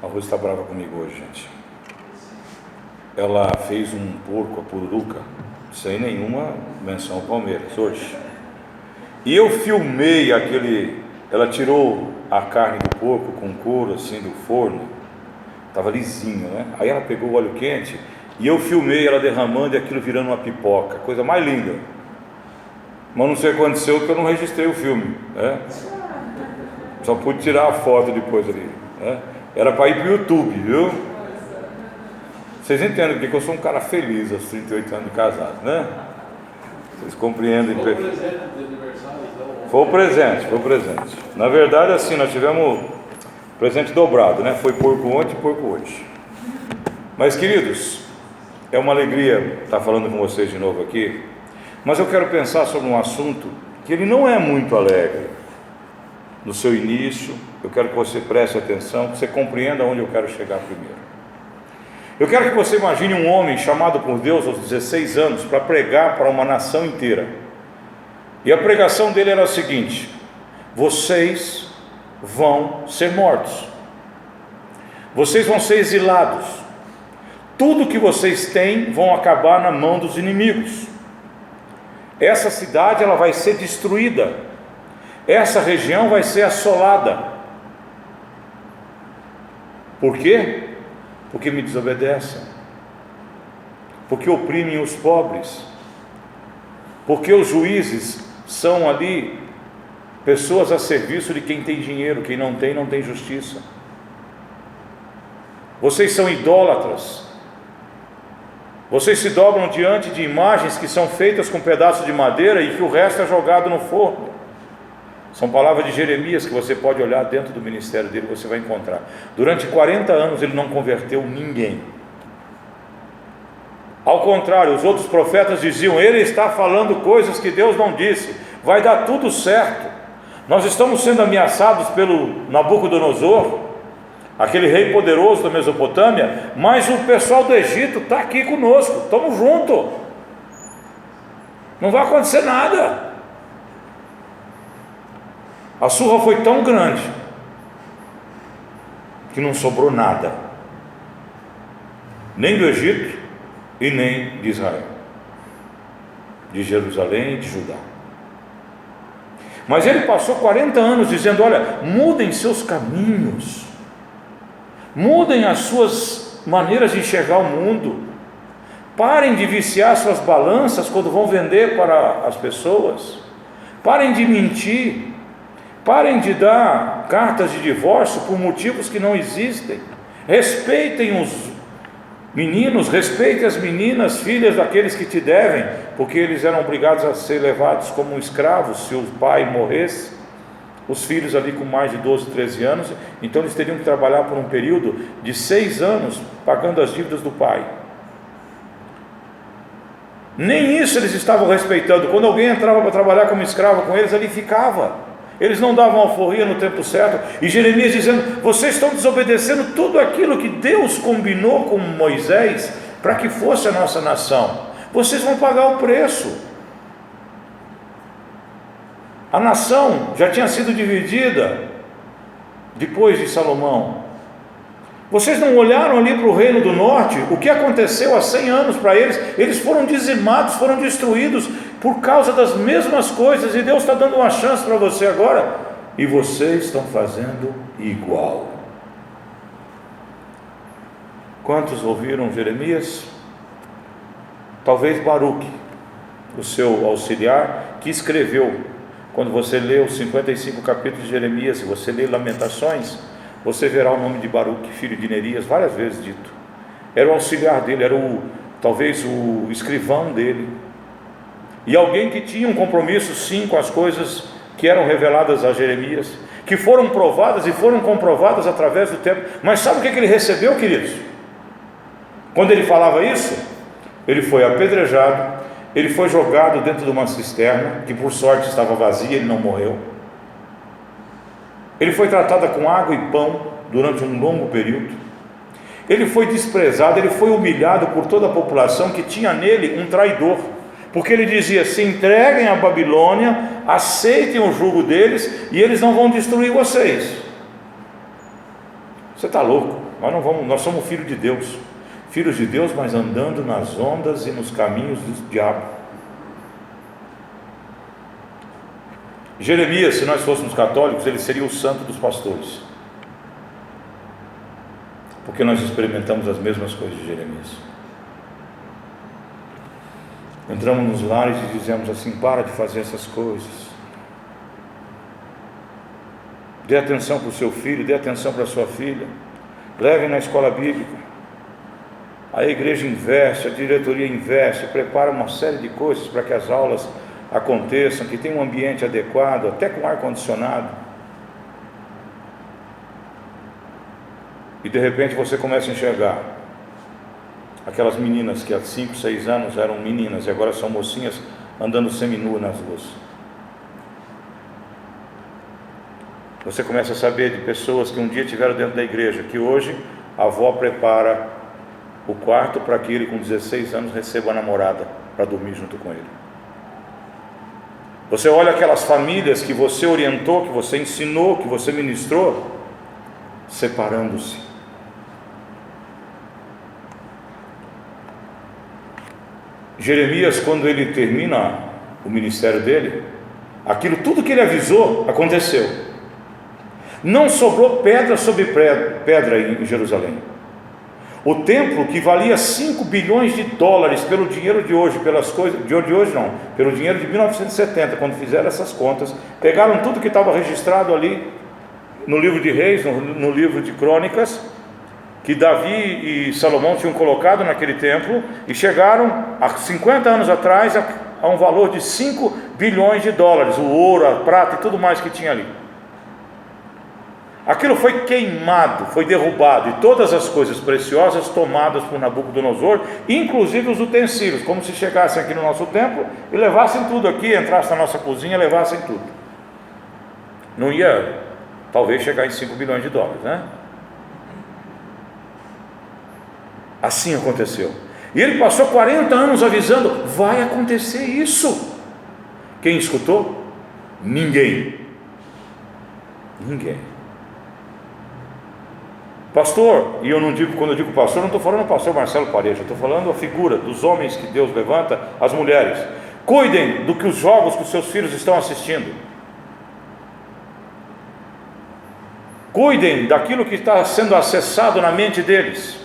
A Rose está brava comigo hoje, gente. Ela fez um porco, a pururuca, sem nenhuma menção ao Palmeiras, hoje. E eu filmei aquele... Ela tirou a carne do porco com couro, assim, do forno. Estava lisinho, né? Aí ela pegou o óleo quente e eu filmei ela derramando e aquilo virando uma pipoca. Coisa mais linda. Mas não sei o que aconteceu, porque eu não registrei o filme, né? Só pude tirar a foto depois ali, né? Era para ir para o YouTube, viu? Vocês entendem porque eu sou um cara feliz aos 38 anos de casado, né? Vocês compreendem? Foi o presente de aniversário, então? Foi o presente. Na verdade, assim, nós tivemos presente dobrado, né? Foi porco ontem e porco hoje. Mas, queridos, é uma alegria estar falando com vocês de novo aqui. Mas eu quero pensar sobre um assunto que ele não é muito alegre. No seu início, eu quero que você preste atenção, que você compreenda onde eu quero chegar primeiro. Eu quero que você imagine um homem chamado por Deus aos 16 anos para pregar para uma nação inteira. E a pregação dele era a seguinte: vocês vão ser mortos, vocês vão ser exilados, tudo que vocês têm vão acabar na mão dos inimigos. Essa cidade ela vai ser destruída, essa região vai ser assolada. Por quê? Porque me desobedecem, porque oprimem os pobres, porque os juízes são ali pessoas a serviço de quem tem dinheiro, quem não tem justiça. Vocês são idólatras, vocês se dobram diante de imagens que são feitas com pedaços de madeira e que o resto é jogado no forno. São palavras de Jeremias que você pode olhar dentro do ministério dele, você vai encontrar. Durante 40 anos ele não converteu ninguém. Ao contrário, os outros profetas diziam: ele está falando coisas que Deus não disse, vai dar tudo certo. Nós estamos sendo ameaçados pelo Nabucodonosor, aquele rei poderoso da Mesopotâmia, mas o pessoal do Egito está aqui conosco, estamos juntos, não vai acontecer nada. A surra foi tão grande que não sobrou nada, nem do Egito e nem de Israel, de Jerusalém e de Judá. Mas ele passou 40 anos dizendo: olha, mudem seus caminhos, mudem as suas maneiras de enxergar o mundo, parem de viciar suas balanças quando vão vender para as pessoas, parem de mentir, parem de dar cartas de divórcio por motivos que não existem, respeitem os meninos, respeitem as meninas, filhas daqueles que te devem, porque eles eram obrigados a ser levados como escravos se o pai morresse. Os filhos ali com mais de 12, 13 anos, então eles teriam que trabalhar por um período de 6 anos pagando as dívidas do pai. Nem isso eles estavam respeitando. Quando alguém entrava para trabalhar como escravo com eles, ali ficava. Eles não davam alforria no tempo certo. E Jeremias dizendo: vocês estão desobedecendo tudo aquilo que Deus combinou com Moisés para que fosse a nossa nação. Vocês vão pagar o preço. A nação já tinha sido dividida depois de Salomão. Vocês não olharam ali para o reino do norte? O que aconteceu há 100 anos para eles? Eles foram dizimados, foram destruídos por causa das mesmas coisas, e Deus está dando uma chance para você agora, e vocês estão fazendo igual. Quantos ouviram Jeremias? Talvez Baruque, o seu auxiliar, que escreveu. Quando você lê os 55 capítulos de Jeremias, e você lê Lamentações, você verá o nome de Baruque, filho de Nerias, várias vezes dito. Era o auxiliar dele, era talvez o escrivão dele, e alguém que tinha um compromisso sim com as coisas que eram reveladas a Jeremias, que foram provadas e foram comprovadas através do tempo. Mas sabe o que ele recebeu, queridos? Quando ele falava isso, ele foi apedrejado, ele foi jogado dentro de uma cisterna, que por sorte estava vazia, ele não morreu. Ele foi tratado com água e pão durante um longo período. Ele foi desprezado, ele foi humilhado por toda a população que tinha nele um traidor, porque ele dizia: se entreguem à Babilônia, aceitem o jugo deles, e eles não vão destruir vocês. Você está louco? Nós somos filhos de Deus. Filhos de Deus, mas andando nas ondas e nos caminhos do diabo. Jeremias, se nós fôssemos católicos, ele seria o santo dos pastores, porque nós experimentamos as mesmas coisas de Jeremias. Entramos nos lares e dizemos assim: para de fazer essas coisas, dê atenção para o seu filho, dê atenção para a sua filha, levem na escola bíblica. A igreja investe, a diretoria investe, prepara uma série de coisas para que as aulas aconteçam, que tenha um ambiente adequado, até com ar-condicionado. E de repente você começa a enxergar aquelas meninas que há 5, 6 anos eram meninas e agora são mocinhas andando seminuas nas ruas. Você começa a saber de pessoas que um dia estiveram dentro da igreja, que hoje a avó prepara o quarto para que ele com 16 anos receba a namorada para dormir junto com ele. Você olha aquelas famílias que você orientou, que você ensinou, que você ministrou, separando-se. Jeremias, quando ele termina o ministério dele, aquilo tudo que ele avisou aconteceu. Não sobrou pedra sobre pedra em Jerusalém. O templo, que valia 5 bilhões de dólares pelo dinheiro de hoje, pelas coisas de hoje não, pelo dinheiro de 1970, quando fizeram essas contas, pegaram tudo que estava registrado ali no livro de Reis, no livro de Crônicas, que Davi e Salomão tinham colocado naquele templo, e chegaram há 50 anos atrás a um valor de 5 bilhões de dólares, o ouro, a prata e tudo mais que tinha ali. Aquilo foi queimado, foi derrubado, e todas as coisas preciosas tomadas por Nabucodonosor, inclusive os utensílios, como se chegassem aqui no nosso templo e levassem tudo aqui, entrassem na nossa cozinha e levassem tudo. Não ia, talvez, chegar em 5 bilhões de dólares, né? Assim aconteceu. E ele passou 40 anos avisando: vai acontecer isso. Quem escutou? Ninguém. Pastor, e eu não digo, quando eu digo pastor, não estou falando do pastor Marcelo Pareja, estou falando a figura dos homens que Deus levanta, as mulheres. Cuidem do que os jogos que os seus filhos estão assistindo. Cuidem daquilo que está sendo acessado na mente deles.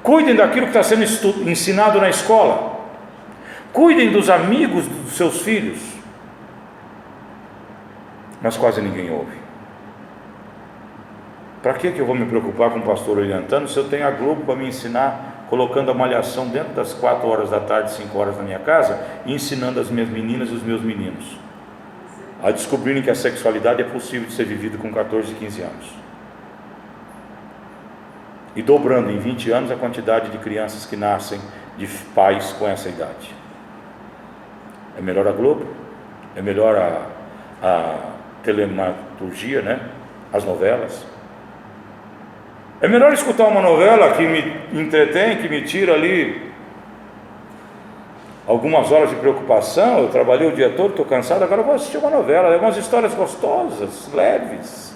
Cuidem daquilo que está sendo ensinado na escola. Cuidem dos amigos dos seus filhos. Mas quase ninguém ouve. Para que eu vou me preocupar com o pastor orientando se eu tenho a Globo para me ensinar, colocando a malhação dentro das 4 horas da tarde, 5 horas na minha casa, e ensinando as minhas meninas e os meus meninos a descobrirem que a sexualidade é possível de ser vivida com 14, 15 anos. E dobrando em 20 anos a quantidade de crianças que nascem de pais com essa idade. É melhor a Globo, é melhor a telematurgia, né? As novelas. É melhor escutar uma novela que me entretém, que me tira ali algumas horas de preocupação. Eu trabalhei o dia todo, estou cansado, agora eu vou assistir uma novela. É umas histórias gostosas, leves,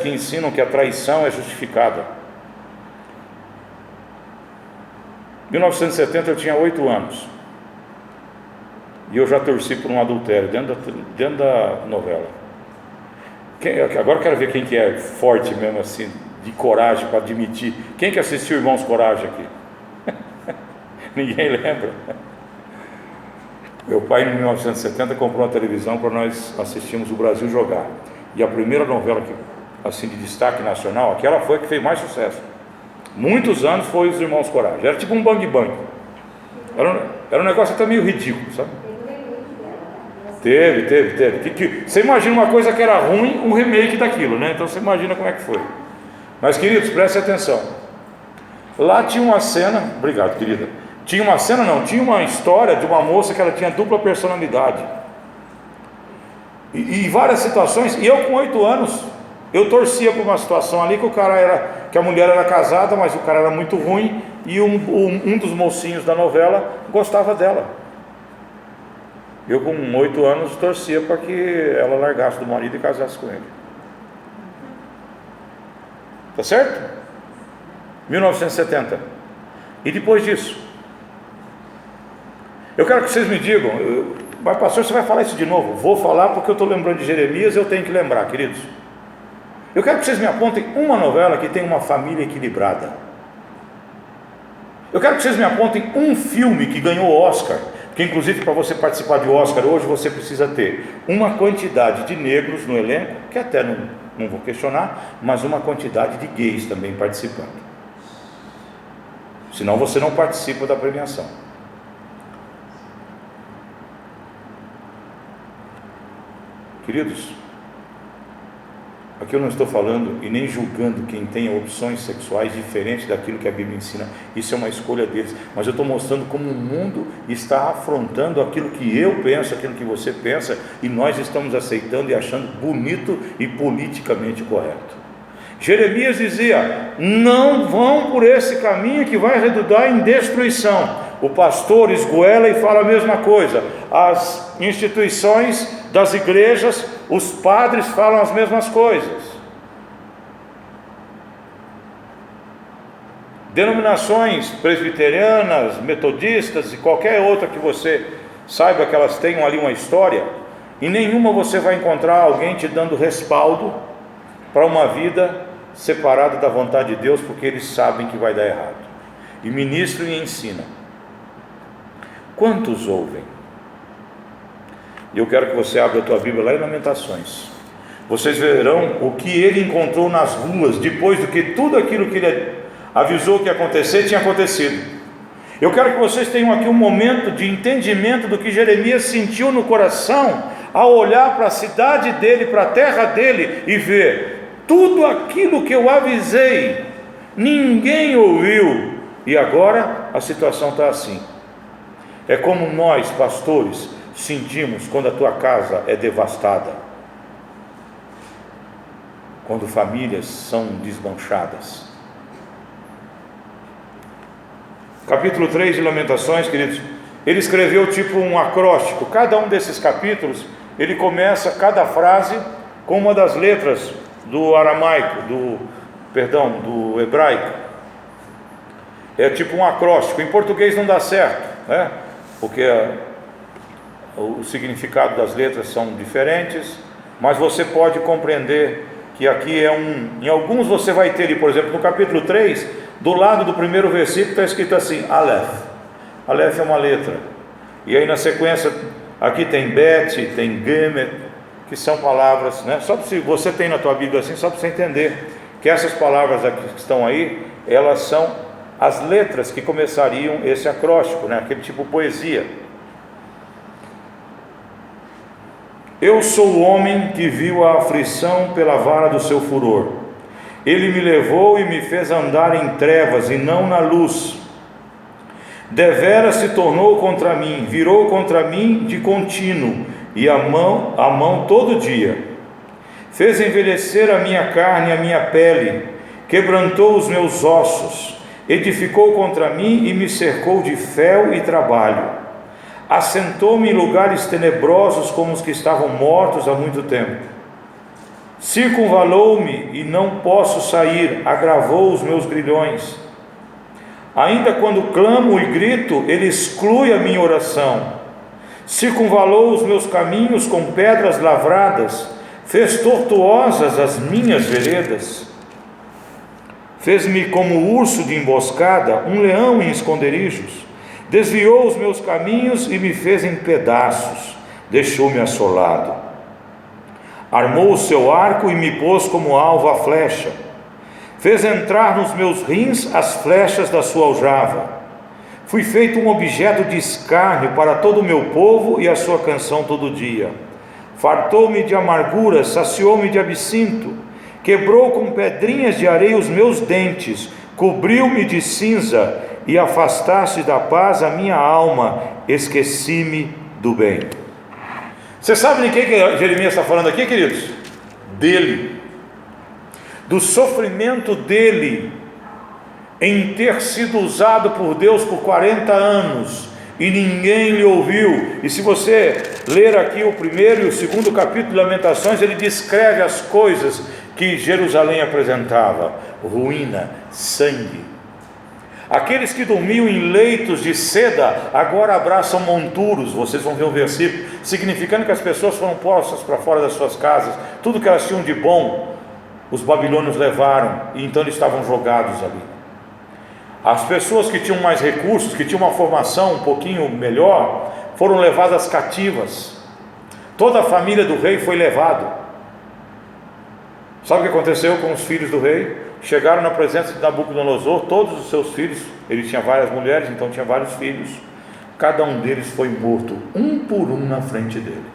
que ensinam que a traição é justificada. Em 1970 eu tinha 8 anos, e eu já torci por um adultério dentro da novela. Agora eu quero ver quem que é forte mesmo assim, de coragem para admitir. Quem que assistiu Irmãos Coragem aqui? Ninguém lembra. Meu pai, em 1970, comprou uma televisão para nós assistirmos o Brasil jogar, e a primeira novela que, assim, de destaque nacional, aquela foi a que fez mais sucesso. Muitos anos foi os Irmãos Coragem. Era tipo um bang-bang. Era um negócio até meio ridículo, sabe? Teve. Você imagina uma coisa que era ruim, um remake daquilo, né? Então você imagina como é que foi. Mas, queridos, prestem atenção. Lá tinha uma cena, obrigado, querida. Tinha uma história de uma moça que ela tinha dupla personalidade. E várias situações. E eu, com 8 anos, eu torcia por uma situação ali que a mulher era casada, mas o cara era muito ruim, e um dos mocinhos da novela gostava dela. Eu, com 8 anos, torcia para que ela largasse do marido e casasse com ele. Tá certo? 1970. E depois disso, eu quero que vocês me digam, mas pastor, você vai falar isso de novo? Vou falar porque eu estou lembrando de Jeremias, eu tenho que lembrar, queridos. Eu quero que vocês me apontem uma novela que tem uma família equilibrada. Eu quero que vocês me apontem um filme que ganhou Oscar, que inclusive para você participar de Oscar hoje você precisa ter uma quantidade de negros no elenco, que até não vou questionar, mas uma quantidade de gays também participando. Senão você não participa da premiação. Queridos, aqui eu não estou falando e nem julgando quem tenha opções sexuais diferentes daquilo que a Bíblia ensina. Isso é uma escolha deles, mas eu estou mostrando como o mundo está afrontando aquilo que eu penso, aquilo que você pensa, e nós estamos aceitando e achando bonito e politicamente correto. Jeremias dizia: não vão por esse caminho que vai redundar em destruição. O pastor esgoela e fala a mesma coisa. As instituições das igrejas, os padres falam as mesmas coisas. Denominações presbiterianas, metodistas e qualquer outra que você saiba que elas tenham ali uma história, em nenhuma você vai encontrar alguém te dando respaldo para uma vida separada da vontade de Deus, porque eles sabem que vai dar errado. E ministram e ensinam. Quantos ouvem? E eu quero que você abra a tua Bíblia lá em Lamentações. Vocês verão o que ele encontrou nas ruas, depois do que tudo aquilo que ele avisou que ia acontecer, tinha acontecido. Eu quero que vocês tenham aqui um momento de entendimento do que Jeremias sentiu no coração, ao olhar para a cidade dele, para a terra dele, e ver tudo aquilo que eu avisei, ninguém ouviu, e agora a situação está assim. É como nós, pastores, sentimos quando a tua casa é devastada, quando famílias são desmanchadas. Capítulo 3 de Lamentações, queridos, ele escreveu tipo um acróstico. Cada um desses capítulos, ele começa cada frase com uma das letras do aramaico, do hebraico. É tipo um acróstico. Em português não dá certo, né? Porque o significado das letras são diferentes, mas você pode compreender que aqui em alguns você vai ter, por exemplo, no capítulo 3, do lado do primeiro versículo está escrito assim, Aleph. Aleph é uma letra, e aí na sequência, aqui tem Bet, tem Gemet, que são palavras, né? Só se você tem na tua Bíblia assim, só para você entender, que essas palavras aqui que estão aí, elas são as letras que começariam esse acróstico, né? Aquele tipo de poesia. Eu sou o homem que viu a aflição pela vara do seu furor. Ele me levou e me fez andar em trevas e não na luz. Deveras se tornou contra mim, virou contra mim de contínuo, e a mão todo dia. Fez envelhecer a minha carne e a minha pele, quebrantou os meus ossos, edificou contra mim e me cercou de fel e trabalho. Assentou-me em lugares tenebrosos como os que estavam mortos há muito tempo. Circunvalou-me e não posso sair, agravou os meus grilhões. Ainda quando clamo e grito, ele exclui a minha oração. Circunvalou os meus caminhos com pedras lavradas, fez tortuosas as minhas veredas. Fez-me como urso de emboscada, um leão em esconderijos. Desviou os meus caminhos e me fez em pedaços, deixou-me assolado. Armou o seu arco e me pôs como alvo a flecha. Fez entrar nos meus rins as flechas da sua aljava. Fui feito um objeto de escárnio para todo o meu povo e a sua canção todo dia. Fartou-me de amargura, saciou-me de absinto. Quebrou com pedrinhas de areia os meus dentes, cobriu-me de cinza, e afastaste da paz a minha alma, esqueci-me do bem. Você sabe de que Jeremias está falando aqui, queridos? Dele, do sofrimento dele, em ter sido usado por Deus por 40 anos, e ninguém lhe ouviu. E se você ler aqui o primeiro e o segundo capítulo de Lamentações, ele descreve as coisas que Jerusalém apresentava? Ruína, sangue. Aqueles que dormiam em leitos de seda, agora abraçam monturos. Vocês vão ver o versículo, significando que as pessoas foram postas para fora das suas casas. Tudo que elas tinham de bom, os babilônios levaram, e então eles estavam jogados ali. As pessoas que tinham mais recursos, que tinham uma formação um pouquinho melhor, foram levadas cativas. Toda a família do rei foi levada. Sabe o que aconteceu com os filhos do rei? Chegaram na presença de Nabucodonosor, todos os seus filhos. Ele tinha várias mulheres, então tinha vários filhos. Cada um deles foi morto, um por um, na frente dele.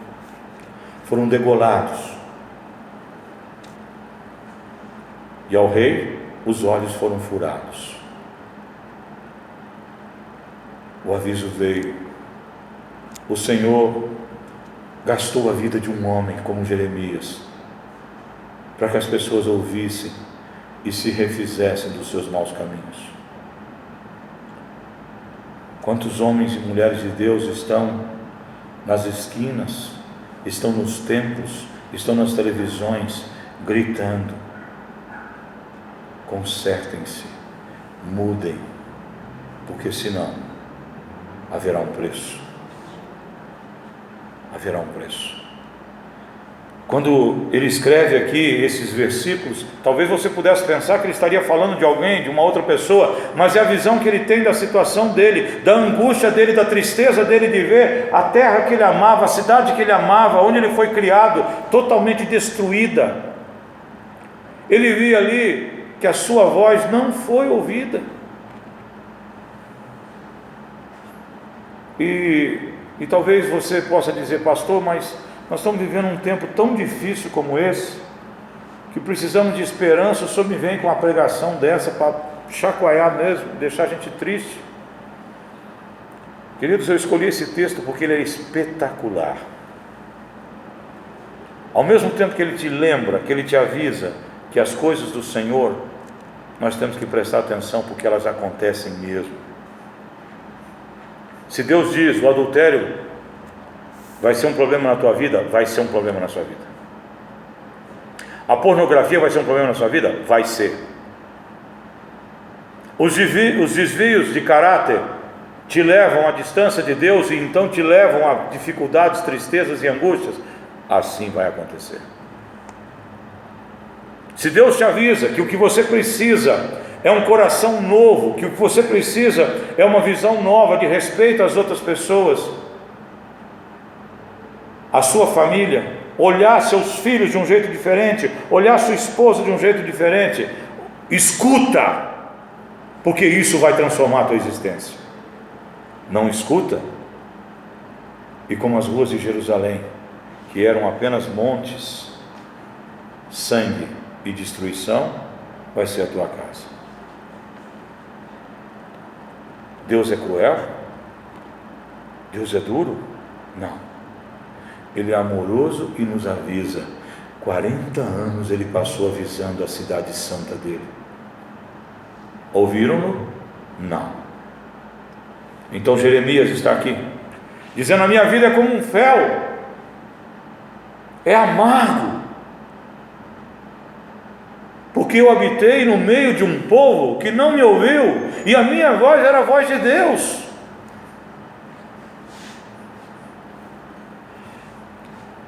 Foram degolados. E ao rei, os olhos foram furados. O aviso veio. O Senhor gastou a vida de um homem como Jeremias, para que as pessoas ouvissem e se refizessem dos seus maus caminhos. Quantos homens e mulheres de Deus estão nas esquinas, estão nos templos, estão nas televisões, gritando: consertem-se, mudem, porque senão haverá um preço. Haverá um preço. Quando ele escreve aqui esses versículos, talvez você pudesse pensar que ele estaria falando de alguém, de uma outra pessoa, mas é a visão que ele tem da situação dele, da angústia dele, da tristeza dele de ver a terra que ele amava, a cidade que ele amava, onde ele foi criado, totalmente destruída. Ele via ali que a sua voz não foi ouvida. E talvez você possa dizer: pastor, mas nós estamos vivendo um tempo tão difícil como esse, que precisamos de esperança. O senhor me vem com uma pregação dessa para chacoalhar mesmo, deixar a gente triste. Queridos, eu escolhi esse texto porque ele é espetacular. Ao mesmo tempo que ele te lembra, que ele te avisa que as coisas do Senhor, nós temos que prestar atenção, porque elas acontecem mesmo. Se Deus diz: o adultério vai ser um problema na tua vida, vai ser um problema na sua vida. A pornografia vai ser um problema na sua vida, vai ser. Os desvios de caráter te levam à distância de Deus, e então te levam a dificuldades, tristezas e angústias. Assim vai acontecer. Se Deus te avisa que o que você precisa é um coração novo, que o que você precisa é uma visão nova de respeito às outras pessoas, a sua família, olhar seus filhos de um jeito diferente, olhar sua esposa de um jeito diferente, escuta, porque isso vai transformar a tua existência. Não escuta, e como as ruas de Jerusalém, que eram apenas montes, sangue e destruição, vai ser a tua casa. Deus é cruel? Deus é duro? Não. Ele é amoroso e nos avisa. 40 anos ele passou avisando a cidade santa dele. Ouviram-no? Não. Então Jeremias está aqui, dizendo: a minha vida é como um fel, é amargo, porque eu habitei no meio de um povo que não me ouviu, e a minha voz era a voz de Deus.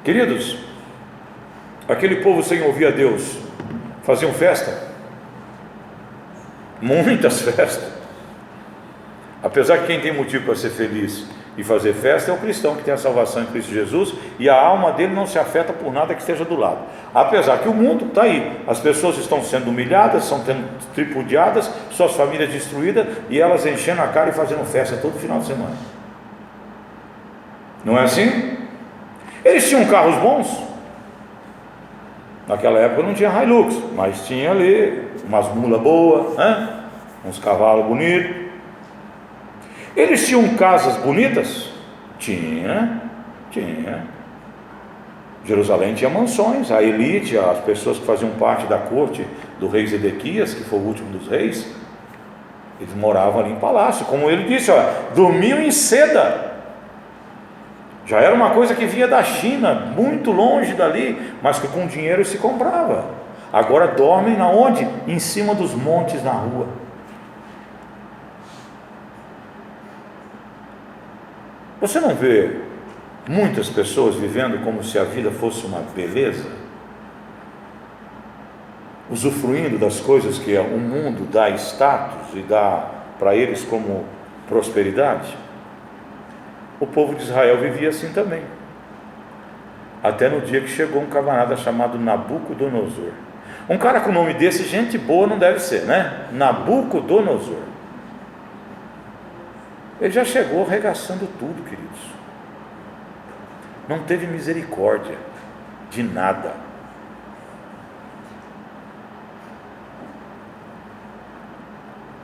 Queridos, aquele povo sem ouvir a Deus, faziam festa, muitas festas. Apesar que quem tem motivo para ser feliz e fazer festa é o cristão, que tem a salvação em Cristo Jesus, e a alma dele não se afeta por nada que esteja do lado. Apesar que o mundo está aí, as pessoas estão sendo humilhadas, estão sendo tripudiadas, suas famílias destruídas, e elas enchendo a cara e fazendo festa todo final de semana. Não é assim? Eles tinham carros bons. Naquela época não tinha Hilux, mas tinha ali umas mulas boas, né? Uns cavalos bonitos. Eles tinham casas bonitas? Tinha. Jerusalém tinha mansões, a elite, as pessoas que faziam parte da corte do rei Zedequias, que foi o último dos reis, eles moravam ali em palácio, como ele disse, dormiam em seda. Já era uma coisa que vinha da China, muito longe dali, mas que com dinheiro se comprava. agora dormem aonde? Em cima dos montes na rua. Você não vê muitas pessoas vivendo como se a vida fosse uma beleza? Usufruindo das coisas que o mundo dá status e dá para eles como prosperidade? O povo de Israel vivia assim também, até no dia que chegou um camarada chamado Nabucodonosor. Um cara com o nome desse, gente boa não deve ser, né? Nabucodonosor. Ele já chegou arregaçando tudo, queridos. Não teve misericórdia de nada.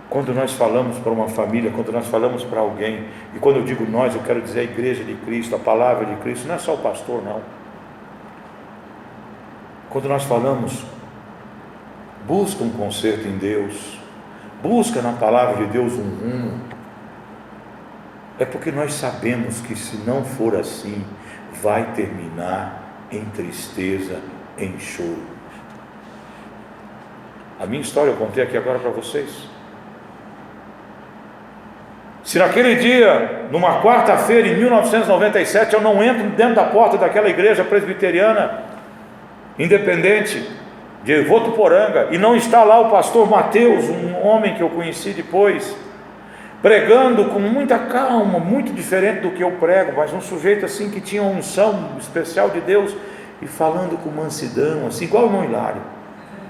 Quando nós falamos para uma família, quando nós falamos para alguém, e quando eu digo nós, eu quero dizer a igreja de Cristo, a palavra de Cristo, não é só o pastor, não. Quando nós falamos, busca um conserto em Deus, busca na palavra de Deus um rumo, é porque nós sabemos que se não for assim, vai terminar em tristeza, em choro. A minha história eu contei aqui agora para vocês. Se naquele dia, numa quarta-feira em 1997, eu não entro dentro da porta daquela igreja presbiteriana independente de Votuporanga, e não está lá o pastor Mateus, um homem que eu conheci depois, pregando com muita calma, muito diferente do que eu prego, mas um sujeito assim que tinha uma unção especial de Deus, e falando com mansidão, assim, igual o irmão Hilário,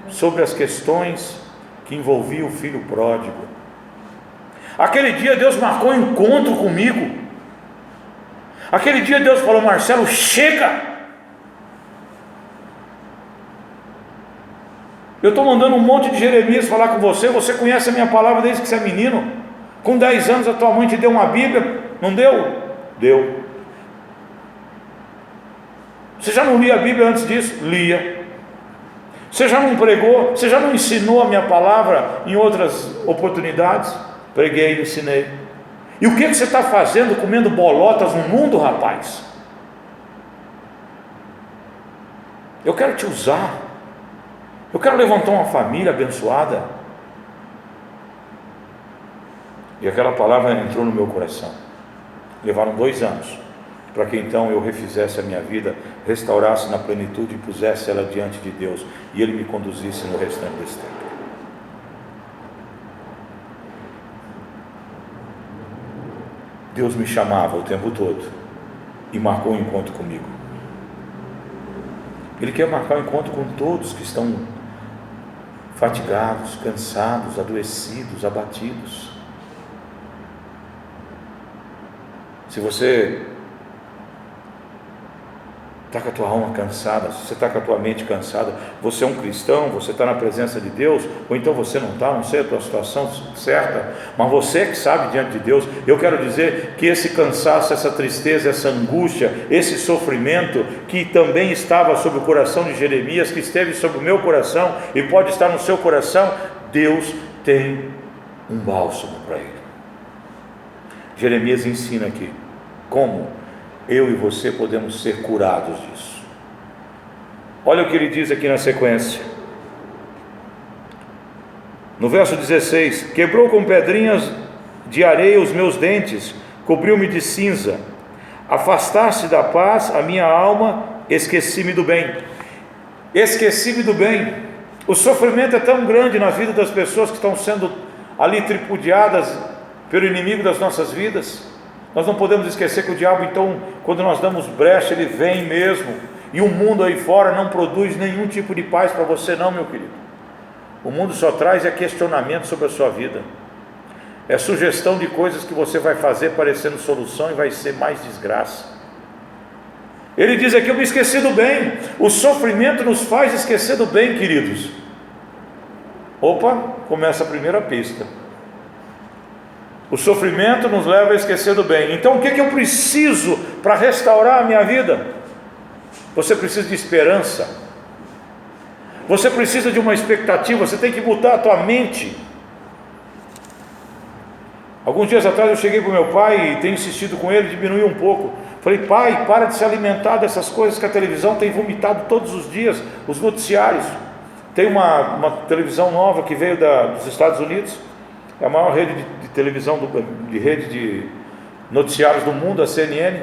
sobre as questões que envolviam o filho pródigo. Aquele dia Deus marcou um encontro comigo. Aquele dia Deus falou: Marcelo, chega! Eu estou mandando um monte de Jeremias falar com você. Você conhece a minha palavra desde que você é menino. Com 10 anos a tua mãe te deu uma Bíblia, não deu? Deu. Você já não lia a Bíblia antes disso? Lia. Você já não pregou? Você já não ensinou a minha palavra em outras oportunidades? Preguei, ensinei. E o que você está fazendo comendo bolotas no mundo, rapaz? Eu quero te usar. Eu quero levantar uma família abençoada. E aquela palavra entrou no meu coração. Levaram 2 anos para que então eu refizesse a minha vida, restaurasse na plenitude e pusesse ela diante de Deus, e Ele me conduzisse no restante desse tempo. Deus me chamava o tempo todo e marcou um encontro comigo. Ele quer marcar um encontro com todos que estão fatigados, cansados, adoecidos, abatidos. Se você está com a tua alma cansada, se você está com a tua mente cansada, você é um cristão, você está na presença de Deus, ou então você não está, não sei a tua situação certa, mas você é que sabe diante de Deus. Eu quero dizer que esse cansaço, essa tristeza, essa angústia, esse sofrimento que também estava sobre o coração de Jeremias, que esteve sobre o meu coração e pode estar no seu coração, Deus tem um bálsamo para ele. Jeremias ensina aqui como eu e você podemos ser curados disso. Olha o que ele diz aqui na sequência, no verso 16: quebrou com pedrinhas de areia os meus dentes, cobriu-me de cinza, afastaste da paz a minha alma, esqueci-me do bem. Esqueci-me do bem. O sofrimento é tão grande na vida das pessoas que estão sendo ali tripudiadas pelo inimigo das nossas vidas. Nós não podemos esquecer que o diabo, então, quando nós damos brecha, ele vem mesmo, e o mundo aí fora não produz nenhum tipo de paz para você não, meu querido. O mundo só traz questionamento sobre a sua vida, é sugestão de coisas que você vai fazer parecendo solução e vai ser mais desgraça. Ele diz aqui: eu me esqueci do bem. O sofrimento nos faz esquecer do bem, queridos. Opa, começa a primeira pista. O sofrimento nos leva a esquecer do bem. Então o que eu preciso para restaurar a minha vida? Você precisa de esperança. Você precisa de uma expectativa. Você tem que mudar a tua mente. Alguns dias atrás eu cheguei para o meu pai e tenho insistido com ele, diminuir um pouco. Falei: pai, para de se alimentar dessas coisas que a televisão tem vomitado todos os dias, os noticiários. Tem uma televisão nova que veio dos Estados Unidos, é a maior rede de televisão, de rede de noticiários do mundo, a CNN.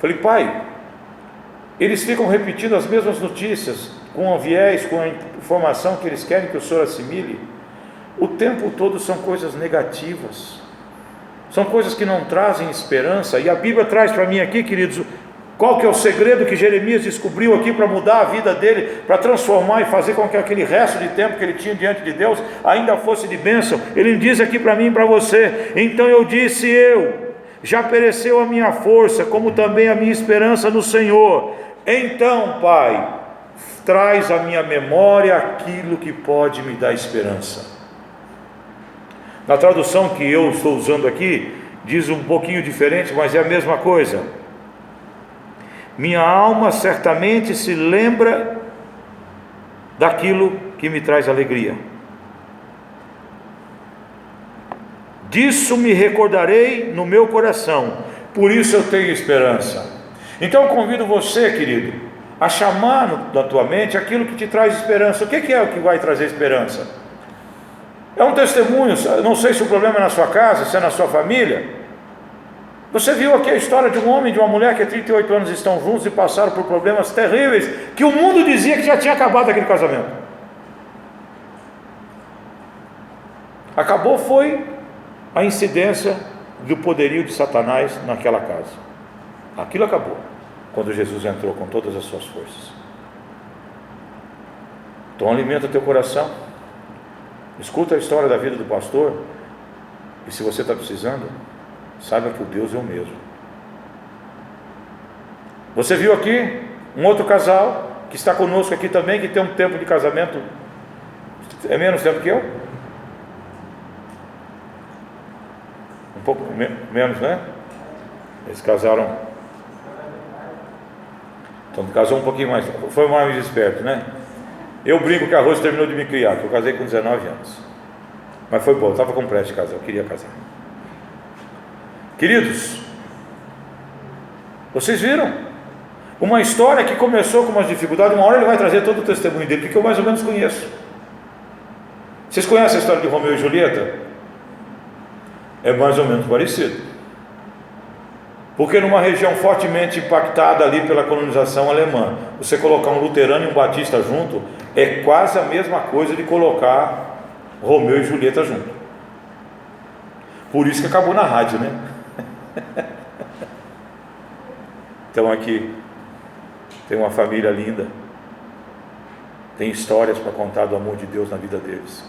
Falei, pai, eles ficam repetindo as mesmas notícias, com o viés, com a informação que eles querem que o senhor assimile. O tempo todo são coisas negativas, são coisas que não trazem esperança. E a Bíblia traz para mim aqui, queridos, qual que é o segredo que Jeremias descobriu aqui para mudar a vida dele, para transformar e fazer com que aquele resto de tempo que ele tinha diante de Deus ainda fosse de bênção. Ele diz aqui para mim e para você: então eu disse, já pereceu a minha força, como também a minha esperança no Senhor. Então, Pai, traz à minha memória aquilo que pode me dar esperança. Na tradução que eu estou usando aqui, diz um pouquinho diferente, mas é a mesma coisa. Minha alma certamente se lembra daquilo que me traz alegria. Disso me recordarei no meu coração, por isso eu tenho esperança. Então eu convido você, querido, a chamar na tua mente aquilo que te traz esperança. O que é o que vai trazer esperança? É um testemunho. Não sei se o problema é na sua casa, se é na sua família. Você viu aqui a história de um homem e de uma mulher que há 38 anos estão juntos e passaram por problemas terríveis, que o mundo dizia que já tinha acabado aquele casamento. Acabou foi a incidência do poderio de Satanás naquela casa. Aquilo acabou quando Jesus entrou com todas as suas forças. Então alimenta teu coração, escuta a história da vida do pastor, e se você está precisando, saiba que o Deus é o mesmo. Você viu aqui um outro casal que está conosco aqui também, que tem um tempo de casamento, é menos tempo que eu? Um pouco menos, né? Eles casaram, então casou um pouquinho mais, foi mais esperto, né? Eu brinco que a Rose terminou de me criar, que eu casei com 19 anos, mas foi bom, eu estava com pressa de casar, eu queria casar. Queridos, vocês viram uma história que começou com umas dificuldades, uma hora ele vai trazer todo o testemunho dele, porque eu mais ou menos conheço. Vocês conhecem a história de Romeu e Julieta? É mais ou menos parecido, porque numa região fortemente impactada ali pela colonização alemã, você colocar um luterano e um batista junto, é quase a mesma coisa de colocar Romeu e Julieta junto. Por isso que acabou na rádio, né? Então aqui tem uma família linda, tem histórias para contar do amor de Deus na vida deles.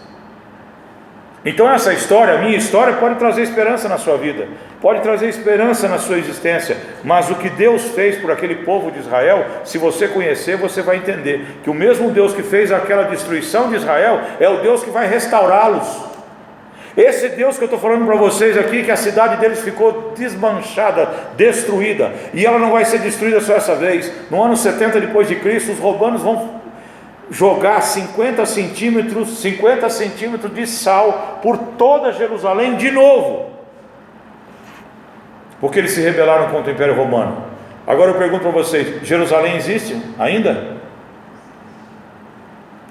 Então essa história, a minha história, pode trazer esperança na sua vida, pode trazer esperança na sua existência, mas o que Deus fez por aquele povo de Israel, se você conhecer, você vai entender que o mesmo Deus que fez aquela destruição de Israel, é o Deus que vai restaurá-los. Esse Deus que eu estou falando para vocês aqui, que a cidade deles ficou desmanchada, destruída, e ela não vai ser destruída só essa vez. No ano 70 depois de Cristo, os romanos vão jogar 50 centímetros de sal por toda Jerusalém de novo, porque eles se rebelaram contra o Império Romano. Agora eu pergunto para vocês, Jerusalém existe ainda?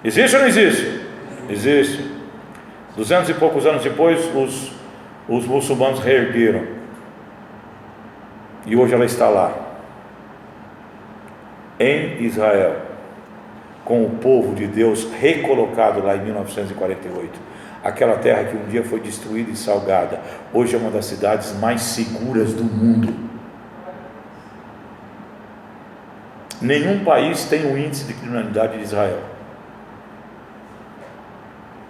Existe ou não existe? Existe. 200 e poucos anos depois, os muçulmanos reergueram, e hoje ela está lá, em Israel, com o povo de Deus recolocado lá em 1948. Aquela terra que um dia foi destruída e salgada, hoje é uma das cidades mais seguras do mundo. Nenhum país tem o índice de criminalidade de Israel.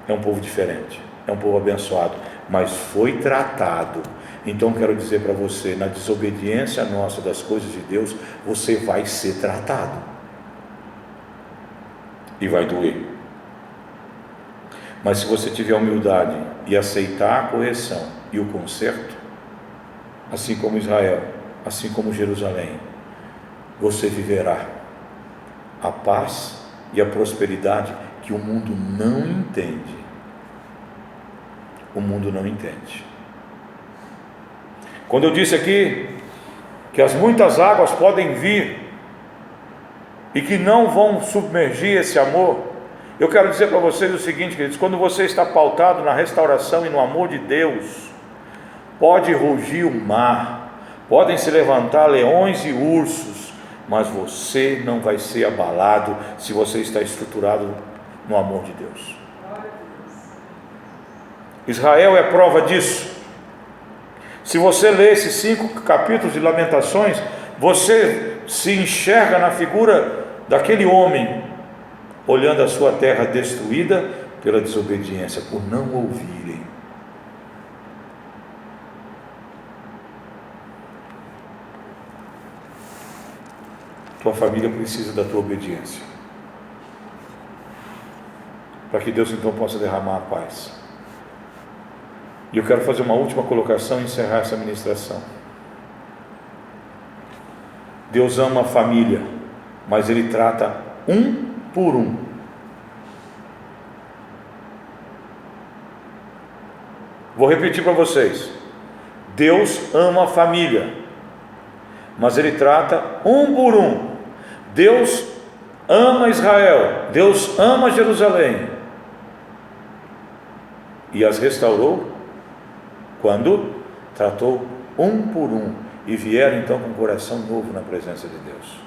É um povo diferente, é um povo abençoado, mas foi tratado. Então quero dizer para você, na desobediência nossa das coisas de Deus, você vai ser tratado, e vai doer. Mas se você tiver humildade e aceitar a correção e o conserto, assim como Israel, assim como Jerusalém, você viverá a paz e a prosperidade que o mundo não entende. O mundo não entende. Quando eu disse aqui que as muitas águas podem vir e que não vão submergir esse amor, Eu quero dizer para vocês o seguinte, queridos: quando você está pautado na restauração e no amor de Deus, pode rugir o mar, podem se levantar leões e ursos, mas você não vai ser abalado se você está estruturado no amor de Deus. Israel é prova disso. Se você ler esses 5 capítulos de Lamentações, você se enxerga na figura daquele homem olhando a sua terra destruída pela desobediência, por não ouvirem. Tua família precisa da tua obediência, para que Deus então possa derramar a paz. E eu quero fazer uma última colocação e encerrar essa ministração. Deus ama a família, mas Ele trata um por um. Vou repetir para vocês: Deus ama a família, mas Ele trata um por um. Deus ama Israel, Deus ama Jerusalém, e as restaurou quando tratou um por um, e vieram então com um coração novo na presença de Deus.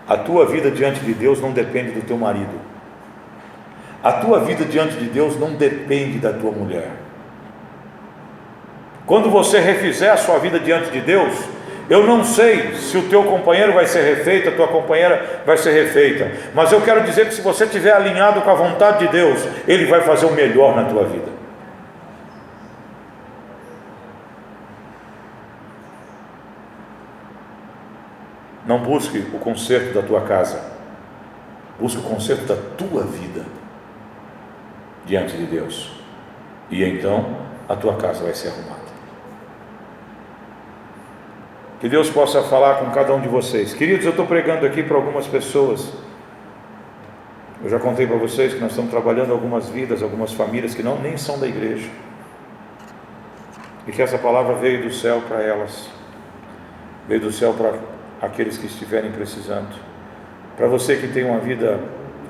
A tua vida diante de Deus não depende do teu marido, a tua vida diante de Deus não depende da tua mulher. Quando você refizer a sua vida diante de Deus, eu não sei se o teu companheiro vai ser refeito, a tua companheira vai ser refeita, mas eu quero dizer que se você estiver alinhado com a vontade de Deus, Ele vai fazer o melhor na tua vida. Não busque o conserto da tua casa, busque o conserto da tua vida diante de Deus, e então a tua casa vai ser arrumada. Que Deus possa falar com cada um de vocês. Queridos, eu estou pregando aqui para algumas pessoas. Eu já contei para vocês que nós estamos trabalhando algumas vidas, algumas famílias que nem são da igreja, e que essa palavra veio do céu para elas, veio do céu para aqueles que estiverem precisando. Para você que tem uma vida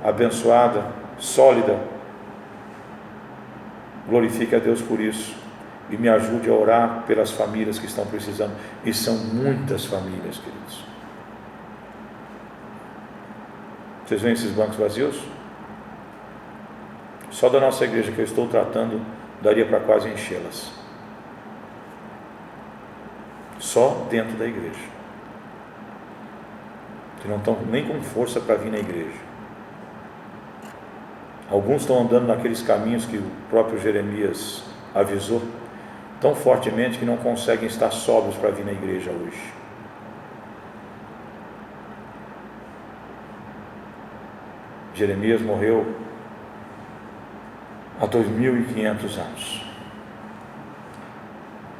abençoada, sólida, glorifique a Deus por isso. E me ajude a orar pelas famílias que estão precisando. E são muitas famílias, queridos. Vocês veem esses bancos vazios? Só da nossa igreja que eu estou tratando, daria para quase enchê-las. Só dentro da igreja, que não estão nem com força para vir na igreja. Alguns estão andando naqueles caminhos que o próprio Jeremias avisou tão fortemente que não conseguem estar sóbrios para vir na igreja hoje. Jeremias morreu há 2.500 anos,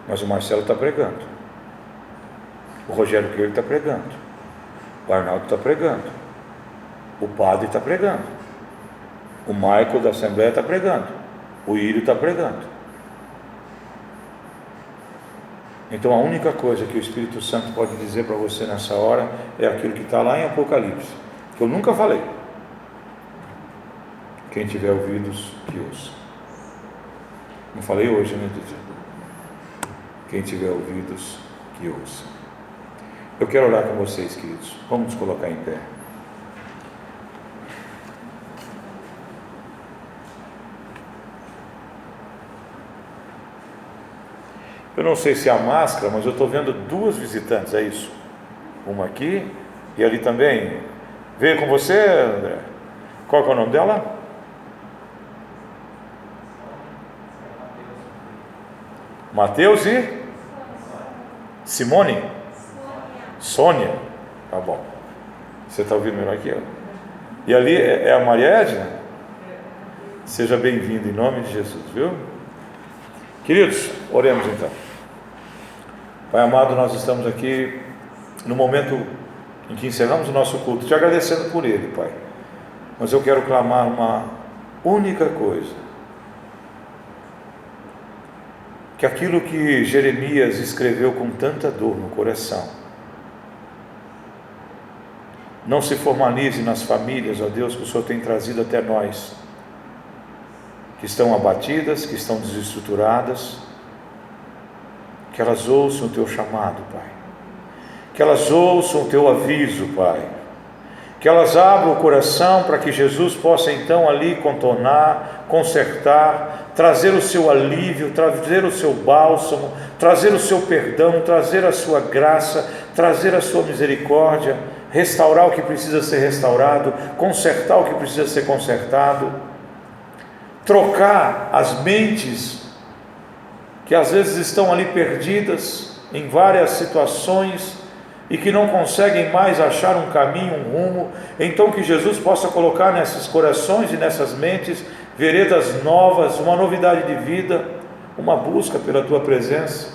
mas o Marcelo está pregando, o Rogério Coelho está pregando, o Arnaldo está pregando, o padre está pregando, o Michael da Assembleia está pregando, o Írio está pregando. Então a única coisa que o Espírito Santo pode dizer para você nessa hora é aquilo que está lá em Apocalipse, que eu nunca falei: quem tiver ouvidos, que ouça. Não falei hoje, né, Didi? Quem tiver ouvidos, que ouça. Eu quero orar com vocês, queridos. Vamos nos colocar em pé. Eu não sei se é a máscara, mas eu estou vendo 2 visitantes, é isso? Uma aqui e ali também. Veio com você, André? Qual que é o nome dela? Mateus e? Simone? Sônia. Tá bom. Você está ouvindo melhor que eu. E ali é a Maria Edna? Seja bem-vindo em nome de Jesus, viu? Queridos, oremos então. Pai amado, nós estamos aqui no momento em que encerramos o nosso culto, te agradecendo por ele, Pai. Mas eu quero clamar uma única coisa: que aquilo que Jeremias escreveu com tanta dor no coração, não se formalize nas famílias, ó Deus, que o Senhor tem trazido até nós, que estão abatidas, que estão desestruturadas, que elas ouçam o Teu chamado, Pai, que elas ouçam o Teu aviso, Pai, que elas abram o coração para que Jesus possa então ali contornar, consertar, trazer o seu alívio, trazer o seu bálsamo, trazer o seu perdão, trazer a sua graça, trazer a sua misericórdia, restaurar o que precisa ser restaurado, consertar o que precisa ser consertado, trocar as mentes que às vezes estão ali perdidas em várias situações e que não conseguem mais achar um caminho, um rumo. Então que Jesus possa colocar nesses corações e nessas mentes veredas novas, uma novidade de vida, uma busca pela Tua presença,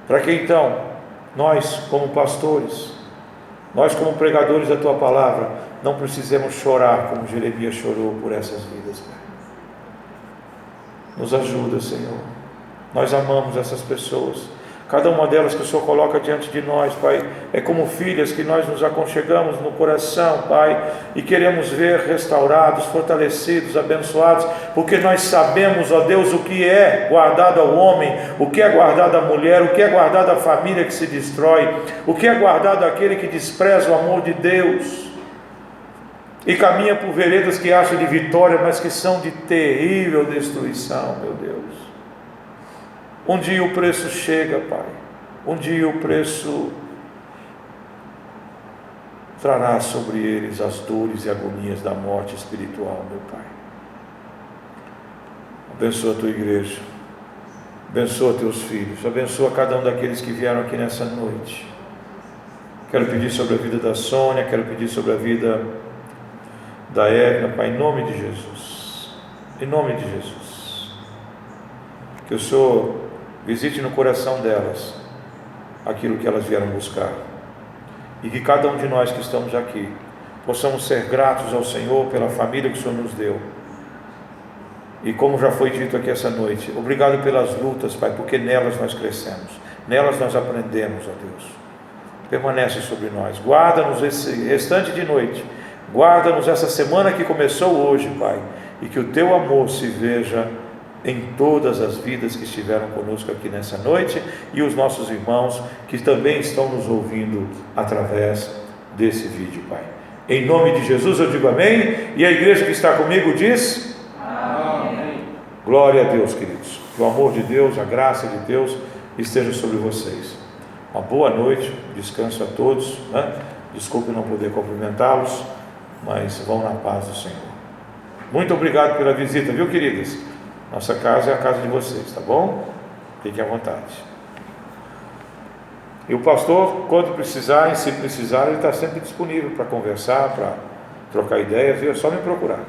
para que então nós como pastores, nós como pregadores da Tua palavra, não precisemos chorar como Jeremias chorou por essas vidas, Pai. Nos ajuda, Senhor. Nós amamos essas pessoas, cada uma delas que o Senhor coloca diante de nós, Pai, é como filhas que nós nos aconchegamos no coração, Pai, e queremos ver restaurados, fortalecidos, abençoados, porque nós sabemos, ó Deus, o que é guardado ao homem, o que é guardado à mulher, o que é guardado à família que se destrói, o que é guardado àquele que despreza o amor de Deus e caminha por veredas que acha de vitória, mas que são de terrível destruição, meu Deus. Um dia o preço chega, Pai. Um dia o preço trará sobre eles as dores e agonias da morte espiritual, meu Pai. Abençoa a Tua igreja. Abençoa Teus filhos. Abençoa cada um daqueles que vieram aqui nessa noite. Quero pedir sobre a vida da Sônia. Quero pedir sobre a vida da Edna, Pai, em nome de Jesus. Em nome de Jesus. Que o Senhor visite no coração delas aquilo que elas vieram buscar, e que cada um de nós que estamos aqui possamos ser gratos ao Senhor pela família que o Senhor nos deu. E como já foi dito aqui essa noite, obrigado pelas lutas, Pai, porque nelas nós crescemos, nelas nós aprendemos, ó Deus. Permanece sobre nós, guarda-nos esse restante de noite, guarda-nos essa semana que começou hoje, Pai, e que o Teu amor se veja em todas as vidas que estiveram conosco aqui nessa noite, e os nossos irmãos que também estão nos ouvindo através desse vídeo, Pai. Em nome de Jesus eu digo amém, e a igreja que está comigo diz amém. Glória a Deus, queridos. Que o amor de Deus, a graça de Deus esteja sobre vocês. Uma boa noite, descanso a todos, né? Desculpe não poder cumprimentá-los, mas vão na paz do Senhor. Muito obrigado pela visita, viu, queridas? Nossa casa é a casa de vocês, tá bom? Fiquem à vontade. E o pastor, quando precisar, e se precisar, ele está sempre disponível para conversar, para trocar ideias, é só me procurar.